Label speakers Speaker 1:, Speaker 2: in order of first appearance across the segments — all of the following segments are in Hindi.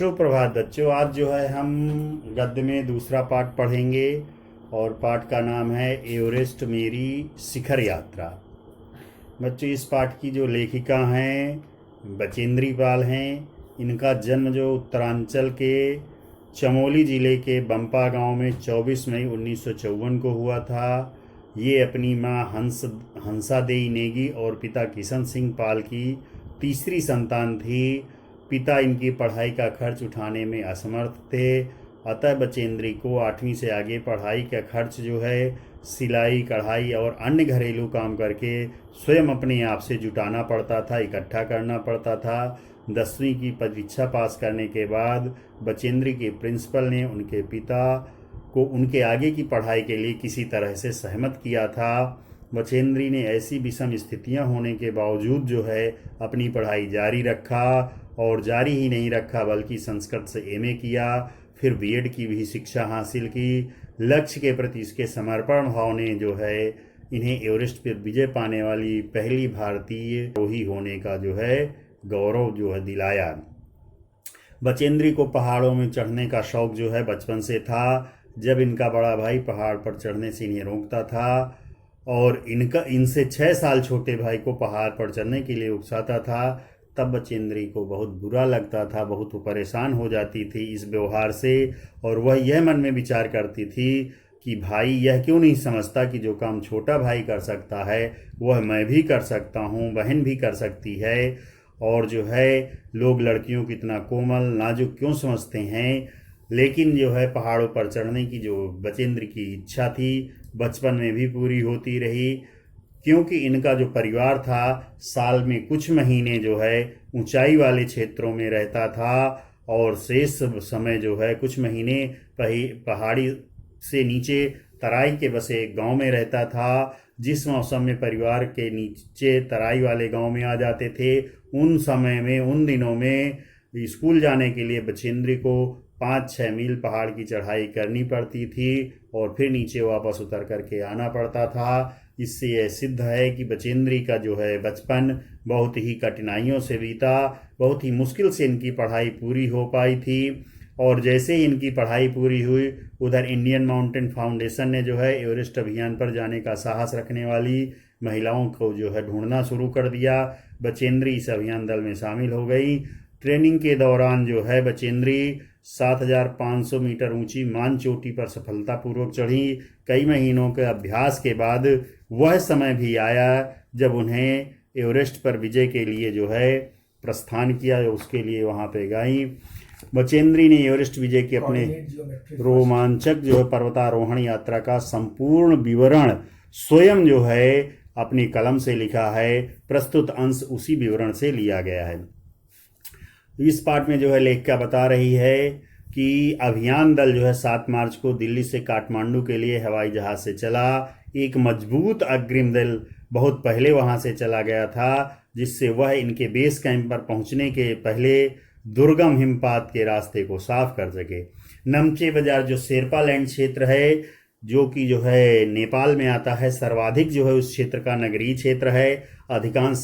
Speaker 1: सुप्रभात बच्चों। आज जो है हम गद्य में दूसरा पाठ पढ़ेंगे और पाठ का नाम है एवरेस्ट मेरी शिखर यात्रा। बच्चों, इस पाठ की जो लेखिका हैं बचेंद्री पाल हैं। इनका जन्म जो उत्तरांचल के चमोली ज़िले के बंपा गांव में 24 मई 1954 को हुआ था। ये अपनी माँ हंसादेई नेगी और पिता किशन सिंह पाल की तीसरी संतान थी। पिता इनकी पढ़ाई का खर्च उठाने में असमर्थ थे, अतः बचेंद्री को 8वीं से आगे पढ़ाई का खर्च जो है सिलाई, कढ़ाई और अन्य घरेलू काम करके स्वयं अपने आप से जुटाना पड़ता था, इकट्ठा करना पड़ता था। 10वीं की परीक्षा पास करने के बाद बचेंद्री के प्रिंसिपल ने उनके पिता को उनके आगे की पढ़ाई के लिए किसी तरह से सहमत किया था। बचेंद्री ने ऐसी विषम स्थितियां होने के बावजूद जो है अपनी पढ़ाई जारी रखा, और जारी ही नहीं रखा बल्कि संस्कृत से एमए किया, फिर बीएड की भी शिक्षा हासिल की। लक्ष्य के प्रति इसके समर्पण भाव ने जो है इन्हें एवरेस्ट पर विजय पाने वाली पहली भारतीय आरोही होने का जो है गौरव जो है दिलाया। बचेंद्री को पहाड़ों में चढ़ने का शौक जो है बचपन से था। जब इनका बड़ा भाई पहाड़ पर चढ़ने से इन्हें रोकता था और इनसे 6 साल छोटे भाई को पहाड़ पर चढ़ने के लिए उकसाता था, तब बचेंद्री को बहुत बुरा लगता था, बहुत परेशान हो जाती थी इस व्यवहार से। और वह यह मन में विचार करती थी कि भाई यह क्यों नहीं समझता कि जो काम छोटा भाई कर सकता है वह मैं भी कर सकता हूँ, बहन भी कर सकती है। और जो है लोग लड़कियों को इतना कोमल नाजुक क्यों समझते हैं। लेकिन जो है पहाड़ों पर चढ़ने की जो बचेंद्र की इच्छा थी बचपन में भी पूरी होती रही, क्योंकि इनका जो परिवार था साल में कुछ महीने जो है ऊंचाई वाले क्षेत्रों में रहता था और शेष समय जो है कुछ महीने पहाड़ी से नीचे तराई के बसे एक गांव में रहता था। जिस मौसम में परिवार के नीचे तराई वाले गांव में आ जाते थे, उन समय में उन दिनों में स्कूल जाने के लिए बचेंद्री को 5-6 मील पहाड़ की चढ़ाई करनी पड़ती थी और फिर नीचे वापस उतर करके आना पड़ता था। इससे यह सिद्ध है कि बचेंद्री का जो है बचपन बहुत ही कठिनाइयों से बीता, बहुत ही मुश्किल से इनकी पढ़ाई पूरी हो पाई थी। और जैसे ही इनकी पढ़ाई पूरी हुई, उधर इंडियन माउंटेन फाउंडेशन ने जो है एवरेस्ट अभियान पर जाने का साहस रखने वाली महिलाओं को जो है ढूंढना शुरू कर दिया। बचेंद्री इस अभियान दल में शामिल हो गई। ट्रेनिंग के दौरान जो है बचेंद्री 7,500 मीटर ऊंची मान चोटी पर सफलतापूर्वक चढ़ी। कई महीनों के अभ्यास के बाद वह समय भी आया जब उन्हें एवरेस्ट पर विजय के लिए जो है प्रस्थान किया, उसके लिए वहां पे गई। बचेंद्री ने एवरेस्ट विजय के अपने रोमांचक जो है पर्वतारोहण यात्रा का संपूर्ण विवरण स्वयं जो है अपनी कलम से लिखा है। प्रस्तुत अंश उसी विवरण से लिया गया है। इस पाठ में जो है लेखिका बता रही है कि अभियान दल जो है 7 मार्च को दिल्ली से काठमांडू के लिए हवाई जहाज से चला। एक मजबूत अग्रिम दल बहुत पहले वहां से चला गया था, जिससे वह इनके बेस कैंप पर पहुंचने के पहले दुर्गम हिमपात के रास्ते को साफ कर सके। नमचे बाजार जो शेरपा लैंड क्षेत्र है, जो कि जो है नेपाल में आता है, सर्वाधिक जो है उस क्षेत्र का नगरीय क्षेत्र है। अधिकांश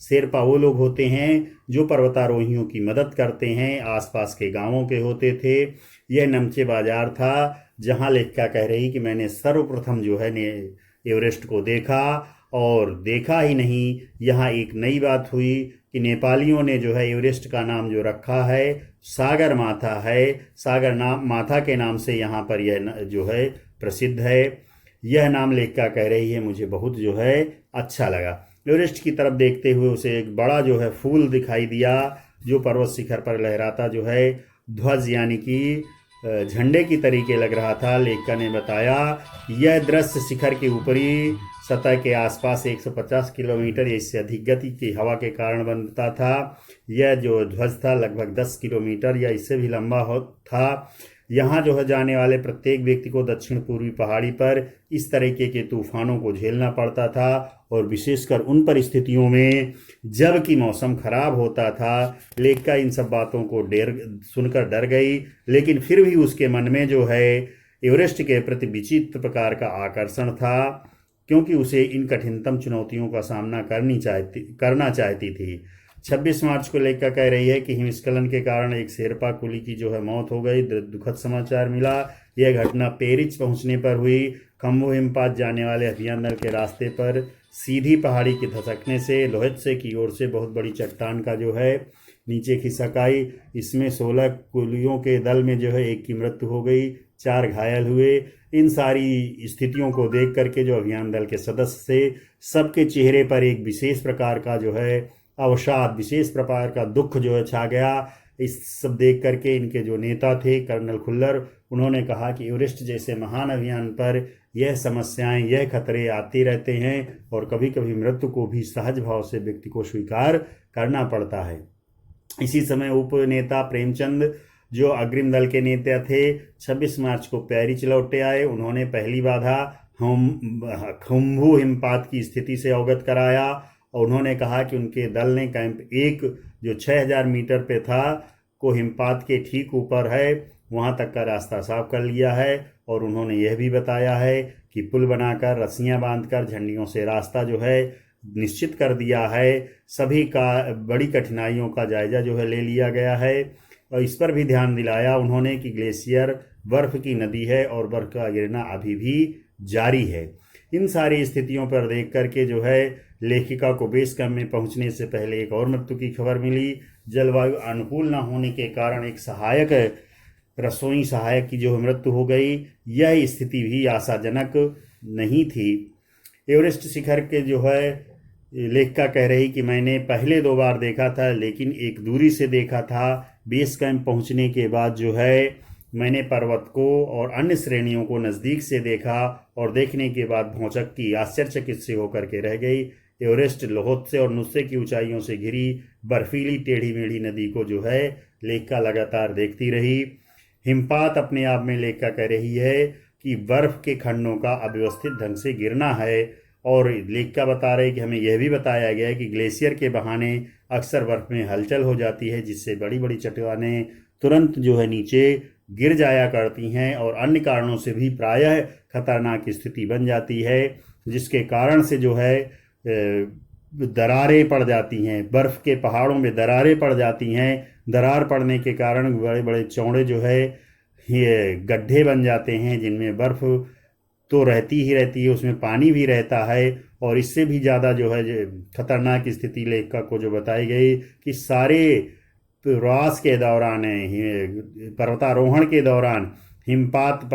Speaker 1: शेरपा वो लोग होते हैं जो पर्वतारोहियों की मदद करते हैं, आसपास के गांवों के होते थे। यह नमचे बाजार था जहां लेखिका कह रही कि मैंने सर्वप्रथम जो है एवरेस्ट को देखा, और देखा ही नहीं, यहाँ एक नई बात हुई कि नेपालियों ने जो है एवरेस्ट का नाम जो रखा है सागर माथा है। सागर नाम माथा के नाम से यहाँ पर यह जो है प्रसिद्ध है। यह नाम लेखिका कह रही है मुझे बहुत जो है अच्छा लगा। एवरेस्ट की तरफ देखते हुए उसे एक बड़ा जो है फूल दिखाई दिया जो पर्वत शिखर पर लहराता जो है ध्वज यानी कि झंडे की तरीके लग रहा था। लेखिका ने बताया यह दृश्य शिखर के ऊपरी सतह के आसपास 150 किलोमीटर या इससे अधिक गति की हवा के कारण बनता था। यह जो ध्वज था लगभग 10 किलोमीटर या इससे भी लंबा था। यहाँ जो है जाने वाले प्रत्येक व्यक्ति को दक्षिण पूर्वी पहाड़ी पर इस तरीके के तूफानों को झेलना पड़ता था, और विशेषकर उन परिस्थितियों में जब कि मौसम खराब होता था। लेखिका इन सब बातों को सुनकर डर गई, लेकिन फिर भी उसके मन में जो है एवरेस्ट के प्रति विचित्र प्रकार का आकर्षण था, क्योंकि उसे इन कठिनतम चुनौतियों का सामना करना चाहती थी। 26 मार्च को लेखिका कह रही है कि हिमस्खलन के कारण एक शेरपा कुली की जो है मौत हो गई। दुखद समाचार मिला। यह घटना पेरिच पहुंचने पर हुई। खम्बू हिमपात जाने वाले अभियान दल के रास्ते पर सीधी पहाड़ी के धसकने से लोहित्से की ओर से बहुत बड़ी चट्टान का जो है नीचे खिसक आई। इसमें 16 कुलियों के दल में जो है एक की मृत्यु हो गई, 4 घायल हुए। इन सारी स्थितियों को देख करके जो अभियान दल के सदस्य थे, सबके चेहरे पर एक विशेष प्रकार का जो है अवसाद, विशेष प्रकार का दुख जो है छा गया। इस सब देख करके इनके जो नेता थे कर्नल खुल्लर, उन्होंने कहा कि एवरेस्ट जैसे महान अभियान पर यह समस्याएं, यह खतरे आते रहते हैं और कभी कभी मृत्यु को भी सहज भाव से व्यक्ति को स्वीकार करना पड़ता है। इसी समय उप नेता प्रेमचंद जो अग्रिम दल के नेता थे 26 मार्च को पेरिच लौटे आए। उन्होंने पहली बाधा खम्बू हिमपात की स्थिति से अवगत कराया और उन्होंने कहा कि उनके दल ने कैंप 1 जो 6000 मीटर पे था को हिमपात के ठीक ऊपर है, वहां तक का रास्ता साफ कर लिया है। और उन्होंने यह भी बताया है कि पुल बनाकर रस्सियां बांधकर झंडियों से रास्ता जो है निश्चित कर दिया है। सभी का बड़ी कठिनाइयों का जायजा जो है ले लिया गया है और इस पर भी ध्यान दिलाया उन्होंने कि ग्लेशियर बर्फ की नदी है और बर्फ का गिरना अभी भी जारी है। इन सारी स्थितियों पर देख करके जो है लेखिका को बेस कैंप में पहुंचने से पहले एक और मृत्यु की खबर मिली। जलवायु अनुकूल न होने के कारण एक रसोई सहायक की जो मृत्यु हो गई। यह स्थिति भी आशाजनक नहीं थी। एवरेस्ट शिखर के जो है लेखिका कह रही कि मैंने पहले 2 बार देखा था, लेकिन एक दूरी से देखा था। बेस कैंप पहुंचने के बाद जो है मैंने पर्वत को और अन्य श्रेणियों को नज़दीक से देखा और देखने के बाद भौचक्की आश्चर्यचकित से होकर के रह गई। एवरेस्ट लोहित्से और नुस्से की ऊंचाइयों से घिरी बर्फीली टेढ़ी मेढ़ी नदी को जो है लेखिका लगातार देखती रही। हिमपात अपने आप में लेखिका कह रही है कि बर्फ के खंडों का अव्यवस्थित ढंग से गिरना है। और लेखिका बता रही कि हमें यह भी बताया गया है कि ग्लेशियर के बहाने अक्सर बर्फ में हलचल हो जाती है, जिससे बड़ी बड़ी चट्टानें तुरंत जो है नीचे गिर जाया करती हैं और अन्य कारणों से भी प्रायः खतरनाक स्थिति बन जाती है, जिसके कारण से जो है दरारें पड़ जाती हैं। बर्फ़ के पहाड़ों में दरारें पड़ जाती हैं। दरार पड़ने के कारण बड़े बड़े चौड़े जो है ये गड्ढे बन जाते हैं, जिनमें बर्फ़ तो रहती ही रहती है, उसमें पानी भी रहता है। और इससे भी ज़्यादा जो है खतरनाक स्थिति लेखिका को जो बताई गई कि सारे प्रवास के दौरान, पर्वतारोहण के दौरान हिमपात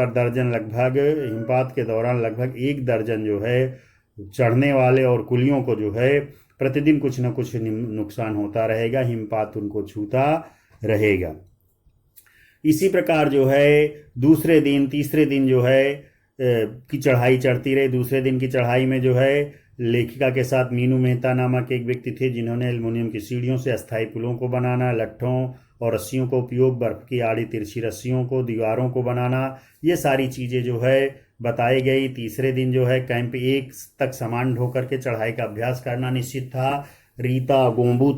Speaker 1: के दौरान लगभग 1 दर्जन जो है चढ़ने वाले और कुलियों को जो है प्रतिदिन कुछ न कुछ नुकसान होता रहेगा, हिमपात उनको छूता रहेगा। इसी प्रकार जो है दूसरे दिन, तीसरे दिन जो है की चढ़ाई चढ़ती रही। दूसरे दिन की चढ़ाई में जो है लेखिका के साथ मीनू मेहता नामक एक व्यक्ति थे, जिन्होंने एल्युमिनियम की सीढ़ियों से अस्थायी पुलों को बनाना, लट्ठों और रस्सियों का उपयोग, बर्फ की आड़ी तिरछी रस्सियों को, दीवारों को बनाना, ये सारी चीज़ें जो है बताई गई। तीसरे दिन जो है कैंप 1 तक सामान ढोकर के चढ़ाई का अभ्यास करना निश्चित था। रीता गोम्बू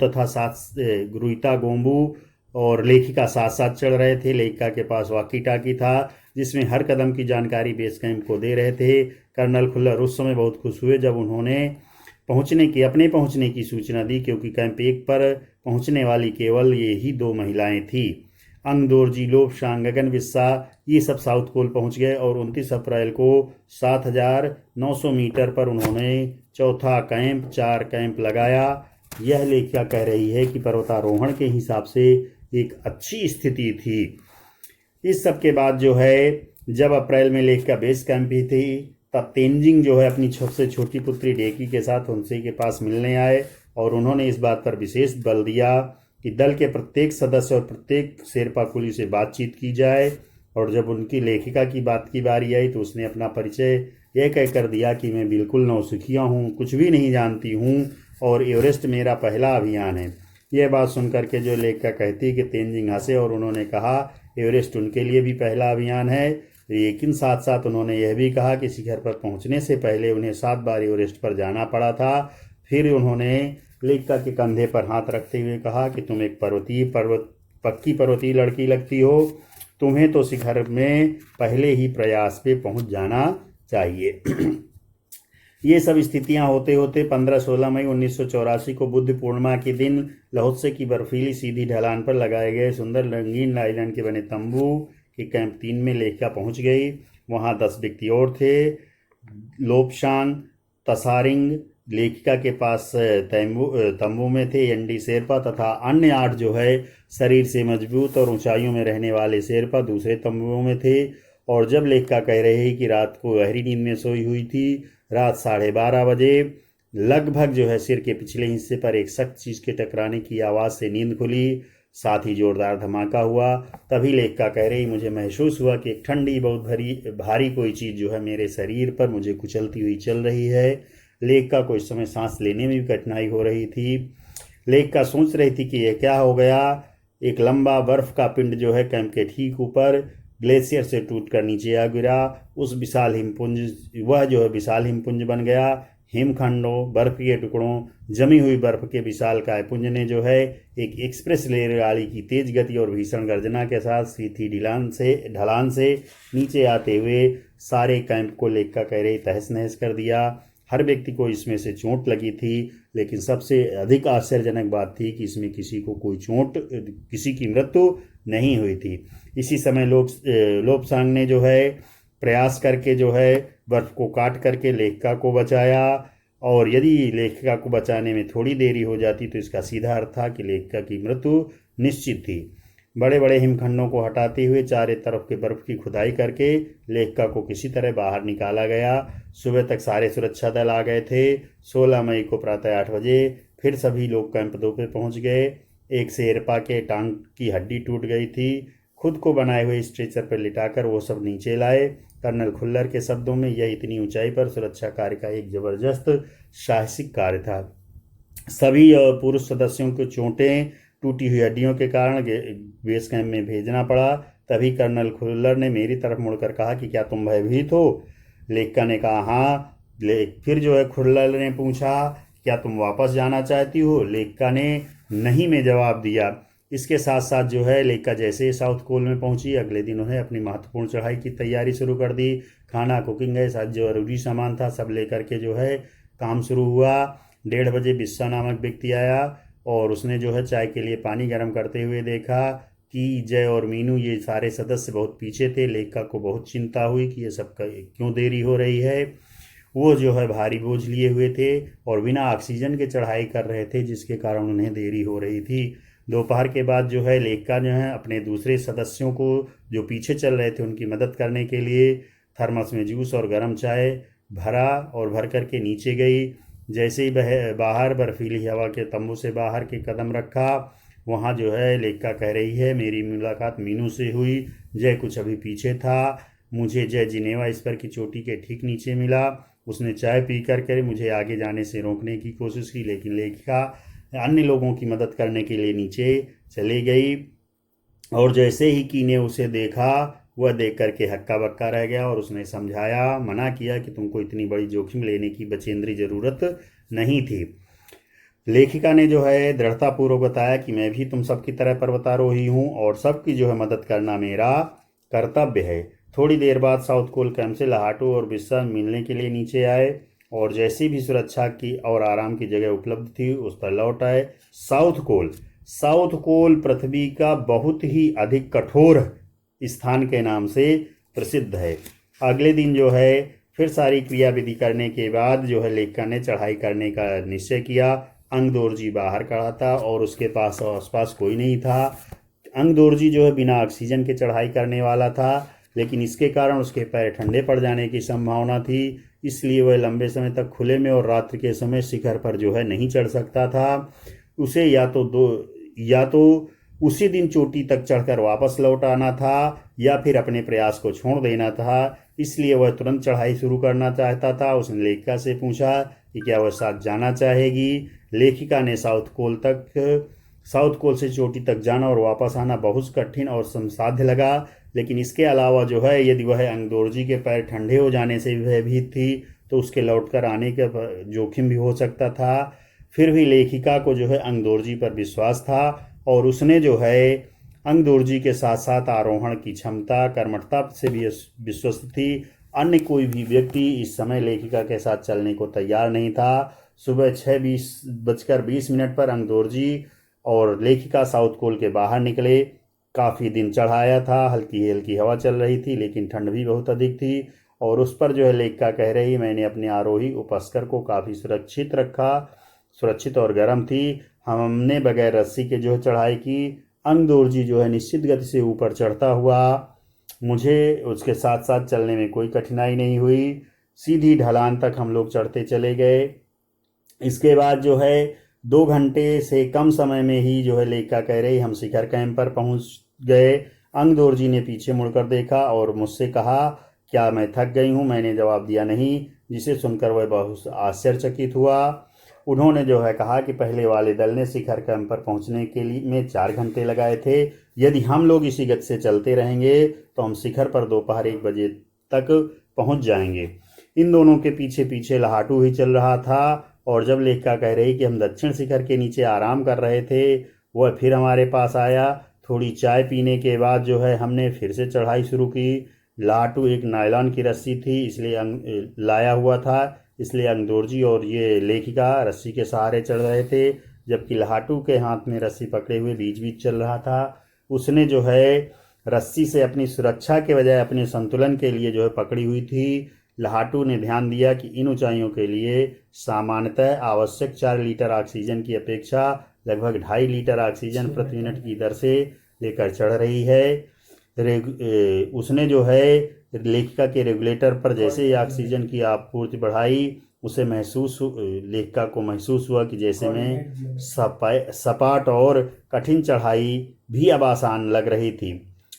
Speaker 1: और लेखिका साथ साथ चढ़ रहे थे। लेखिका के पास वॉकी टाकी था, जिसमें हर कदम की जानकारी बेस कैंप को दे रहे थे। कर्नल खुल्लर उस समय बहुत खुश हुए जब उन्होंने अपने पहुंचने की सूचना दी, क्योंकि कैंप 1 पर पहुंचने वाली केवल ये ही 2 महिलाएं थीं। अंग दोरजी लोप, शांगगन विस्सा, ये सब साउथ पोल पहुंच गए और 29 अप्रैल को 7900 मीटर पर उन्होंने चौथा कैंप 4 कैंप लगाया। यह लेखिका कह रही है कि पर्वतारोहण के हिसाब से एक अच्छी स्थिति थी। इस सब के बाद जो है जब अप्रैल में लेखिका बेस कैंप भी थी, तब तेंजिंग जो है अपनी सबसे छोटी पुत्री डेकी के साथ उनसे के पास मिलने आए और उन्होंने इस बात पर विशेष बल दिया कि दल के प्रत्येक सदस्य और प्रत्येक शेरपा कुली से बातचीत की जाए। और जब उनकी लेखिका की बात की बारी आई तो उसने अपना परिचय यह कहकर दिया कि मैं बिल्कुल नौसिखिया हूँ, कुछ भी नहीं जानती हूँ और एवरेस्ट मेरा पहला अभियान है। यह बात सुनकर के जो लेखिका कहती कि तेंजिंग हंसे और उन्होंने कहा एवरेस्ट उनके लिए भी पहला अभियान है। लेकिन साथ साथ उन्होंने यह भी कहा कि शिखर पर पहुंचने से पहले उन्हें 7 बार एवरेस्ट पर जाना पड़ा था। फिर उन्होंने लेखिका के कंधे पर हाथ रखते हुए कहा कि तुम एक पक्की पर्वतीय लड़की लगती हो, तुम्हें तो शिखर में पहले ही प्रयास पे पहुंच जाना चाहिए। ये सब स्थितियां होते होते 15-16 मई 1984 को बुद्ध पूर्णिमा के दिन लाहौसे की बर्फीली सीधी ढलान पर लगाए गए सुंदर रंगीन नायलॉन के बने तंबू के कैंप 3 में लेखिका पहुंच गई। वहां 10 व्यक्ति और थे। लोब्शांग तसारिंग लेखिका के पास तंबू में थे। एनडी शेरपा तथा अन्य 8 जो है शरीर से मजबूत और ऊंचाइयों में रहने वाले शेरपा दूसरे तंबुओं में थे। और जब लेखिका कह रही कि रात को गहरी नींद में सोई हुई थी, रात 12:30 बजे लगभग जो है सिर के पिछले हिस्से पर एक सख्त चीज के टकराने की आवाज से नींद खुली, साथ ही जोरदार धमाका हुआ। तभी लेखिका कह रही, मुझे महसूस हुआ कि एक ठंडी बहुत भारी कोई चीज जो है मेरे शरीर पर मुझे कुचलती हुई चल रही है। लेखिका को इस समय सांस लेने में भी कठिनाई हो रही थी। लेखिका सोच रही थी कि यह क्या हो गया। एक लंबा बर्फ का पिंड जो है कैंप के ठीक ऊपर ग्लेशियर से टूटकर नीचे आ गिरा। उस विशाल हिमपुंज वह जो है विशाल हिमपुंज बन गया। हिमखंडों, बर्फ के टुकड़ों, जमी हुई बर्फ के विशाल कायपुंज ने जो है एक एक्सप्रेस रेलगाड़ी की तेज गति और भीषण गर्जना के साथ सीधी ढलान से नीचे आते हुए सारे कैंप को लेखिका कह रही तहस नहस कर दिया। हर व्यक्ति को इसमें से चोट लगी थी, लेकिन सबसे अधिक आश्चर्यजनक बात थी कि इसमें किसी की मृत्यु नहीं हुई थी। इसी समय लोब्सांग ने जो है प्रयास करके जो है बर्फ को काट करके लेखिका को बचाया। और यदि लेखिका को बचाने में थोड़ी देरी हो जाती तो इसका सीधा अर्थ था कि लेखिका की मृत्यु निश्चित थी। बड़े बड़े हिमखंडों को हटाते हुए चारों तरफ के बर्फ की खुदाई करके लेखिका को किसी तरह बाहर निकाला गया। सुबह तक सारे सुरक्षा दल आ गए थे। 16 मई को प्रातः 8 बजे फिर सभी लोग कैंप 2 पे पहुंच गए। एक शेरपा के टांग की हड्डी टूट गई थी। खुद को बनाए हुए स्ट्रेचर पर लिटाकर वो सब नीचे लाए। कर्नल खुल्लर के शब्दों में यह इतनी ऊंचाई पर सुरक्षा कार्य का एक जबरदस्त साहसिक कार्य था। सभी पुरुष सदस्यों को चोटें, टूटी हुई हड्डियों के कारण बेस कैंप में भेजना पड़ा। तभी कर्नल खुल्लर ने मेरी तरफ मुड़कर कहा कि क्या तुम भयभीत हो? लेखिका ने कहा हाँ। फिर जो है खुल्लर ने पूछा क्या तुम वापस जाना चाहती हो? लेखिका ने नहीं में जवाब दिया। इसके साथ साथ जो है लेखिका जैसे ही साउथ कोल में पहुंची, अगले दिन उन्हें अपनी महत्वपूर्ण चढ़ाई की तैयारी शुरू कर दी। खाना, कुकिंग है साथ जो जरूरी सामान था सब लेकर के जो है काम शुरू हुआ। 1:30 बजे बिस्सा नामक व्यक्ति आया और उसने जो है चाय के लिए पानी गर्म करते हुए देखा कि जय और मीनू ये सारे सदस्य बहुत पीछे थे। लेखिका को बहुत चिंता हुई कि ये सब क्यों देरी हो रही है। वो जो है भारी बोझ लिए हुए थे और बिना ऑक्सीजन के चढ़ाई कर रहे थे, जिसके कारण उन्हें देरी हो रही थी। दोपहर के बाद जो है लेखिका जो है अपने दूसरे सदस्यों को जो पीछे चल रहे थे उनकी मदद करने के लिए थर्मस में जूस और गर्म चाय भरा और भर करके नीचे गई। जैसे ही बाहर बर्फीली हवा के तंबू से बाहर के कदम रखा, वहाँ जो है लेखिका कह रही है मेरी मुलाकात मीनू से हुई। जय कुछ अभी पीछे था। मुझे जय जिनेवा इस्पर की चोटी के ठीक नीचे मिला। उसने चाय पी करके मुझे आगे जाने से रोकने की कोशिश की, लेकिन लेखिका अन्य लोगों की मदद करने के लिए नीचे चली गई। और जैसे ही की ने उसे देखा, वह देख करके हक्का बक्का रह गया और उसने समझाया, मना किया कि तुमको इतनी बड़ी जोखिम लेने की बचेंद्री जरूरत नहीं थी। लेखिका ने जो है दृढ़तापूर्वक बताया कि मैं भी तुम सबकी तरह पर्वतारोही हूँ और सबकी जो है मदद करना मेरा कर्तव्य है। थोड़ी देर बाद साउथ कोल कैंप से लाहाटू और बिस्सा मिलने के लिए नीचे आए और जैसी भी सुरक्षा की और आराम की जगह उपलब्ध थी उस पर लौट आए। साउथ कोल पृथ्वी का बहुत ही अधिक कठोर स्थान के नाम से प्रसिद्ध है। अगले दिन जो है फिर सारी क्रिया विधि करने के बाद जो है लेखिका ने चढ़ाई करने का निश्चय किया। अंगदोरजी बाहर खड़ा था और उसके पास आसपास कोई नहीं था। अंगदोरजी जो है बिना ऑक्सीजन के चढ़ाई करने वाला था, लेकिन इसके कारण उसके पैर ठंडे पड़ जाने की संभावना थी, इसलिए वह लंबे समय तक खुले में और रात्रि के समय शिखर पर जो है नहीं चढ़ सकता था। उसे या तो उसी दिन चोटी तक चढ़कर वापस लौट आना था या फिर अपने प्रयास को छोड़ देना था। इसलिए वह तुरंत चढ़ाई शुरू करना चाहता था। उसने लेखिका से पूछा कि क्या वह साथ जाना चाहेगी। लेखिका ने साउथ कोल से चोटी तक जाना और वापस आना बहुत कठिन और संसाध्य लगा, लेकिन इसके अलावा जो है यदि वह अंगदोरजी के पैर ठंडे हो जाने से भयभीत थी तो उसके लौटकर आने का जोखिम भी हो सकता था। फिर भी लेखिका को जो है अंगदोरजी पर विश्वास था और उसने जो है अंगदोरजी के साथ साथ आरोहण की क्षमता, कर्मठता से भी विश्वस्त थी अन्य कोई भी व्यक्ति इस समय लेखिका के साथ चलने को तैयार नहीं था। सुबह 6:20 पर अंगदोरजी और लेखिका साउथ पोल के बाहर निकले। काफ़ी दिन चढ़ाया था, हल्की हल्की हवा चल रही थी, लेकिन ठंड भी बहुत अधिक थी। और उस पर जो है लेखिका कह रही, मैंने अपने आरोही उपस्कर को काफ़ी सुरक्षित रखा, सुरक्षित और गर्म थी। हमने बगैर रस्सी के जो है चढ़ाई की। अंगदोरजी जो है निश्चित गति से ऊपर चढ़ता हुआ, मुझे उसके साथ साथ चलने में कोई कठिनाई नहीं हुई। सीधी ढलान तक हम लोग चढ़ते चले गए। इसके बाद जो है 2 घंटे से कम समय में ही जो है लेखिका कह रही, हम शिखर कैंप पर पहुंच गए। अंगदोरजी ने पीछे मुड़कर देखा और मुझसे कहा, क्या मैं थक गई हूँ? मैंने जवाब दिया नहीं, जिसे सुनकर वह बहुत आश्चर्यचकित हुआ। उन्होंने जो है कहा कि पहले वाले दल ने शिखर कैंप पर पहुंचने के लिए में 4 घंटे लगाए थे। यदि हम लोग इसी गति से चलते रहेंगे तो हम शिखर पर दोपहर 1 बजे तक पहुंच जाएंगे। इन दोनों के पीछे पीछे लहाटू ही चल रहा था। और जब लेखिका कह रही कि हम दक्षिण शिखर के नीचे आराम कर रहे थे, वह फिर हमारे पास आया। थोड़ी चाय पीने के बाद जो है हमने फिर से चढ़ाई शुरू की। लाटू एक नायलॉन की रस्सी थी, इसलिए लाया हुआ था, इसलिए अंगदोरजी और ये लेखिका रस्सी के सहारे चढ़ रहे थे, जबकि लाटू के हाथ में रस्सी पकड़े हुए बीच बीच चल रहा था। उसने जो है रस्सी से अपनी सुरक्षा के बजाय अपने संतुलन के लिए जो है पकड़ी हुई थी। लाटू ने ध्यान दिया कि इन ऊंचाइयों के लिए सामान्यतः आवश्यक 4 लीटर ऑक्सीजन की अपेक्षा लगभग 2.5 लीटर ऑक्सीजन प्रति मिनट की दर से लेकर चढ़ रही है। उसने जो है लेखिका के रेगुलेटर पर जैसे ही ऑक्सीजन की आपूर्ति बढ़ाई, उसे लेखिका को महसूस हुआ कि जैसे में सपाट और कठिन चढ़ाई भी अब आसान लग रही थी।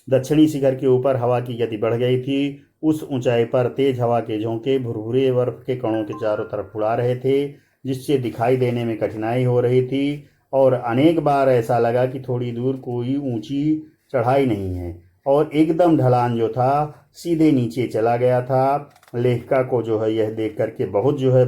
Speaker 1: दक्षिणी शिखर के ऊपर हवा की गति बढ़ गई थी। उस ऊंचाई पर तेज हवा के झोंके भुरभुरे बर्फ के कणों के चारों तरफ उड़ा रहे थे, जिससे दिखाई देने में कठिनाई हो रही थी। और अनेक बार ऐसा लगा कि थोड़ी दूर कोई ऊंची चढ़ाई नहीं है और एकदम ढलान जो था सीधे नीचे चला गया था। लेखिका को जो है यह देख करके बहुत जो है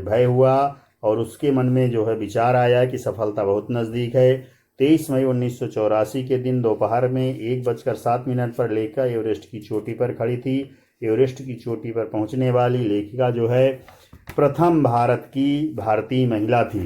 Speaker 1: भय हुआ और उसके मन में जो है विचार आया कि सफलता बहुत नज़दीक है। 23 मई 1984 के दिन दोपहर में 1:07 पर लेखिका एवरेस्ट की चोटी पर खड़ी थी। एवरेस्ट की चोटी पर पहुंचने वाली लेखिका जो है प्रथम भारतीय महिला थी।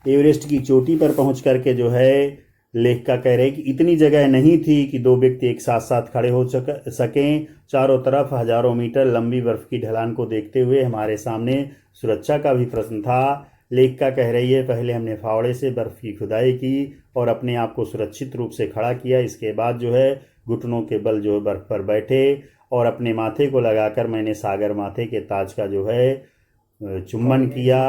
Speaker 1: एवरेस्ट की चोटी पर पहुंच करके जो है लेखिका कह रहे कि इतनी जगह नहीं थी कि 2 व्यक्ति एक साथ साथ खड़े हो सकें। चारों तरफ हजारों मीटर लंबी बर्फ की ढलान को देखते हुए हमारे सामने सुरक्षा का भी प्रश्न था। लेखिका कह रही है, पहले हमने फावड़े से बर्फ की खुदाई की और अपने आप को सुरक्षित रूप से खड़ा किया। इसके बाद जो है घुटनों के बल जो है बर्फ पर बैठे और अपने माथे को लगाकर मैंने सागर माथे के ताज का जो है चुम्बन किया।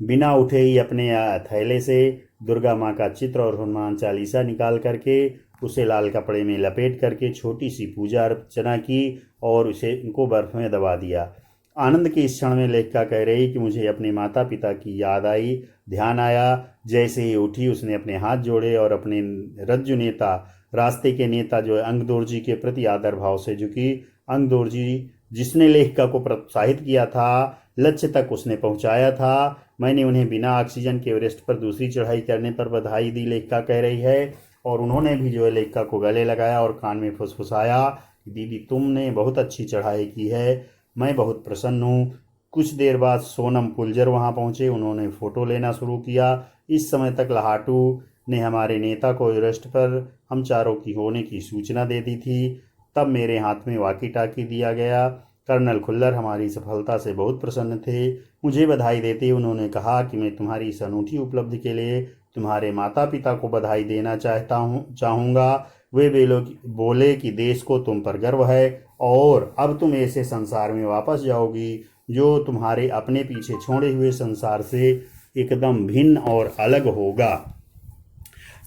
Speaker 1: बिना उठे ही अपने थैले से दुर्गा माँ का चित्र और हनुमान चालीसा निकाल करके उसे लाल कपड़े में लपेट करके छोटी सी पूजा अर्चना की और उनको बर्फ में दबा दिया। आनंद के इस क्षण में लेखिका कह रही कि मुझे अपने माता पिता की याद आई, ध्यान आया। जैसे ही उठी उसने अपने हाथ जोड़े और अपने रज्जु नेता, रास्ते के नेता जो है अंगदोरजी के प्रति आदर भाव से झुकी। अंगदोरजी जिसने लेखिका को प्रोत्साहित किया था, लक्ष्य तक उसने पहुंचाया था। मैंने उन्हें बिना ऑक्सीजन के एवरेस्ट पर दूसरी चढ़ाई करने पर बधाई दी, लेखिका कह रही है। और उन्होंने भी जो है लेखिका को गले लगाया और कान में फुसफुसाया, दीदी तुमने बहुत अच्छी चढ़ाई की है, मैं बहुत प्रसन्न हूँ। कुछ देर बाद सोनम पुलजर वहाँ पहुँचे, उन्होंने फ़ोटो लेना शुरू किया। इस समय तक लाटू ने हमारे नेता को एवरेस्ट पर हम चारों की होने की सूचना दे दी थी। तब मेरे हाथ में वाकी टाकी दिया गया। कर्नल खुल्लर हमारी सफलता से बहुत प्रसन्न थे। मुझे बधाई देते उन्होंने कहा कि मैं तुम्हारी इस अनूठी उपलब्धि के लिए तुम्हारे माता पिता को बधाई देना चाहूँगा। वे बोले कि देश को तुम पर गर्व है और अब तुम ऐसे संसार में वापस जाओगी जो तुम्हारे अपने पीछे छोड़े हुए संसार से एकदम भिन्न और अलग होगा।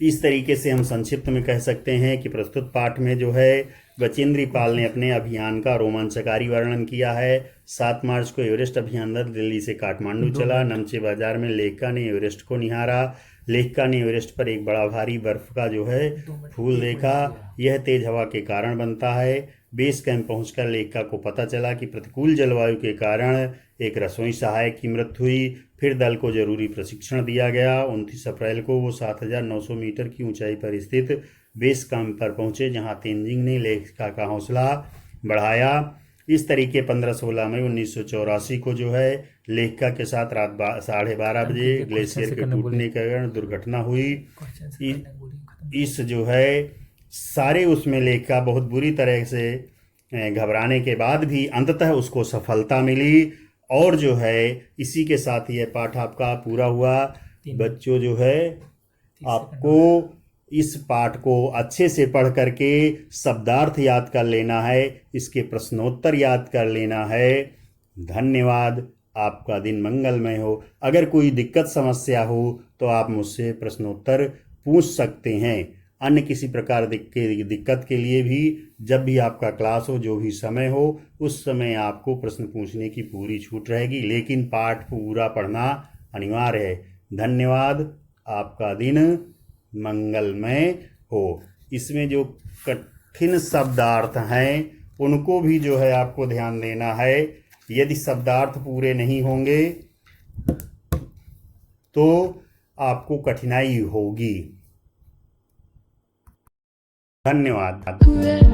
Speaker 1: इस तरीके से हम संक्षिप्त में कह सकते हैं कि प्रस्तुत पाठ में जो है बचेंद्री पाल ने अपने अभियान का रोमांचकारी वर्णन किया है। 7 मार्च को एवरेस्ट अभियान दिल्ली से काठमांडू चला। नमचे बाजार में लेखिका ने एवरेस्ट को निहारा। लेखिका ने एवरेस्ट पर एक बड़ा भारी बर्फ का जो है फूल देखा। यह तेज हवा के कारण बनता है। बेस कैंप पहुंचकर लेखिका को पता चला कि प्रतिकूल जलवायु के कारण एक रसोई सहायक की मृत्यु हुई। फिर दल को जरूरी प्रशिक्षण दिया गया। 29 अप्रैल को वो 7,900 मीटर की ऊंचाई पर स्थित बेस कैंप पर पहुंचे, जहां तेनजिंग ने लेखिका का हौसला बढ़ाया। इस तरीके 15-16 मई 1984 को जो है लेखिका के साथ रात 12:30 बजे ग्लेशियर के टूटने के कारण दुर्घटना हुई। इस जो है सारे उसमें लेखिका बहुत बुरी तरह से घबराने के बाद भी अंततः उसको सफलता मिली और जो है इसी के साथ यह पाठ आपका पूरा हुआ। बच्चों जो है आपको इस पाठ को अच्छे से पढ़ करके शब्दार्थ याद कर लेना है, इसके प्रश्नोत्तर याद कर लेना है। धन्यवाद। आपका दिन मंगलमय हो। अगर कोई दिक्कत समस्या हो तो आप मुझसे प्रश्नोत्तर पूछ सकते हैं। अन्य किसी प्रकार दिक्कत के लिए भी जब भी आपका क्लास हो, जो भी समय हो, उस समय आपको प्रश्न पूछने की पूरी छूट रहेगी, लेकिन पाठ पूरा पढ़ना अनिवार्य है। धन्यवाद। आपका दिन मंगलमय हो। इसमें जो कठिन शब्दार्थ हैं उनको भी जो है आपको ध्यान देना है। यदि शब्दार्थ पूरे नहीं होंगे तो आपको कठिनाई होगी। धन्यवाद।